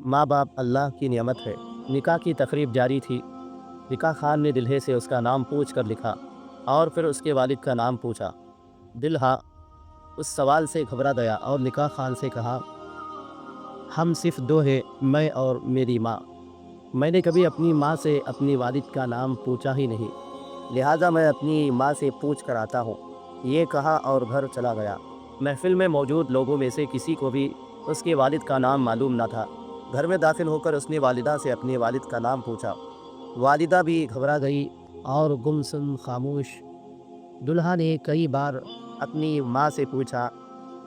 ماں باپ اللہ کی نعمت ہے۔ نکاح کی تقریب جاری تھی۔ نکاح خان نے دلہے سے اس کا نام پوچھ کر لکھا اور پھر اس کے والد کا نام پوچھا۔ دلہا اس سوال سے گھبرا گیا اور نکاح خان سے کہا، ہم صرف دو ہیں، میں اور میری ماں۔ میں نے کبھی اپنی ماں سے اپنی والد کا نام پوچھا ہی نہیں، لہٰذا میں اپنی ماں سے پوچھ کر آتا ہوں، یہ کہا اور گھر چلا گیا۔ محفل میں موجود لوگوں میں سے کسی کو بھی اس کے والد کا نام معلوم نہ تھا۔ گھر میں داخل ہو کر اس نے والدہ سے اپنے والد کا نام پوچھا۔ والدہ بھی گھبرا گئی اور گمسم خاموش۔ دلہا نے کئی بار اپنی ماں سے پوچھا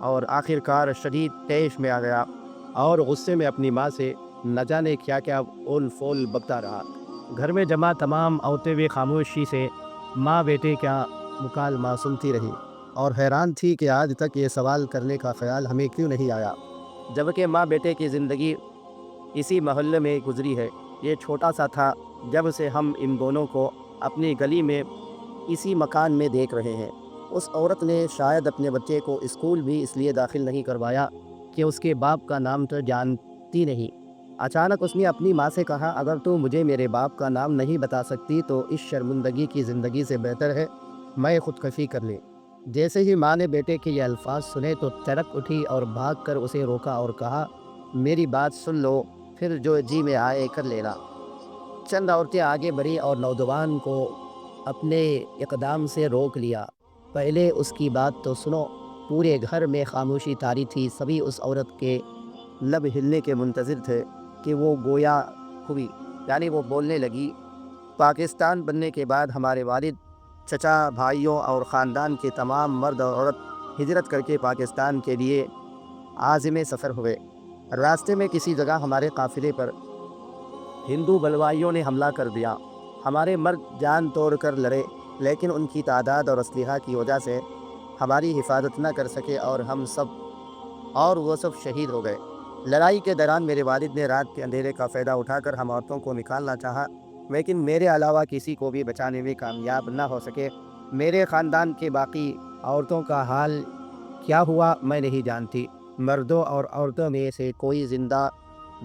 اور آخر کار شدید طیش میں آ گیا اور غصے میں اپنی ماں سے نہ جانے کیا کیا اول فول بکتا رہا۔ گھر میں جمع تمام عورتیں بھی خاموشی سے ماں بیٹے کا مکالمہ سنتی رہی اور حیران تھی کہ آج تک یہ سوال کرنے کا خیال ہمیں کیوں نہیں آیا، جبکہ ماں بیٹے کی زندگی اسی محلے میں گزری ہے۔ یہ چھوٹا سا تھا جب سے ہم ان دونوں کو اپنی گلی میں اسی مکان میں دیکھ رہے ہیں۔ اس عورت نے شاید اپنے بچے کو اسکول بھی اس لیے داخل نہیں کروایا کہ اس کے باپ کا نام تو جانتی نہیں۔ اچانک اس نے اپنی ماں سے کہا، اگر تو مجھے میرے باپ کا نام نہیں بتا سکتی تو اس شرمندگی کی زندگی سے بہتر ہے میں خودکشی کر لیں۔ جیسے ہی ماں نے بیٹے کے یہ الفاظ سنے تو چڑک اٹھی اور بھاگ کر اسے روکا اور کہا، میری بات سن لو، پھر جو جی میں آئے کر لینا۔ چند عورتیں آگے بڑھی اور نوجوان کو اپنے اقدام سے روک لیا۔ پہلے اس کی بات تو سنو۔ پورے گھر میں خاموشی طاری تھی۔ سبھی اس عورت کے لب ہلنے کے منتظر تھے کہ وہ گویا ہوئی، یعنی وہ بولنے لگی، پاکستان بننے کے بعد ہمارے والد، چچا، بھائیوں اور خاندان کے تمام مرد اور عورت ہجرت کر کے پاکستان کے لیے عازم سفر ہوئے۔ راستے میں کسی جگہ ہمارے قافلے پر ہندو بلوائیوں نے حملہ کر دیا۔ ہمارے مرد جان توڑ کر لڑے، لیکن ان کی تعداد اور اسلحہ کی وجہ سے ہماری حفاظت نہ کر سکے اور وہ سب شہید ہو گئے۔ لڑائی کے دوران میرے والد نے رات کے اندھیرے کا فائدہ اٹھا کر ہم عورتوں کو نکالنا چاہا، لیکن میرے علاوہ کسی کو بھی بچانے میں کامیاب نہ ہو سکے۔ میرے خاندان کے باقی عورتوں کا حال کیا ہوا میں نہیں جانتی۔ مردوں اور عورتوں میں سے کوئی زندہ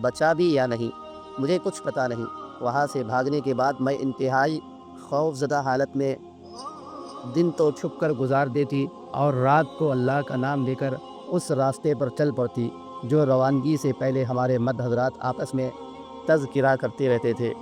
بچا بھی یا نہیں، مجھے کچھ پتہ نہیں۔ وہاں سے بھاگنے کے بعد میں انتہائی خوف زدہ حالت میں دن تو چھپ کر گزار دیتی اور رات کو اللہ کا نام لے کر اس راستے پر چل پڑتی جو روانگی سے پہلے ہمارے مرد حضرات آپس میں تذکرہ کرتے رہتے تھے۔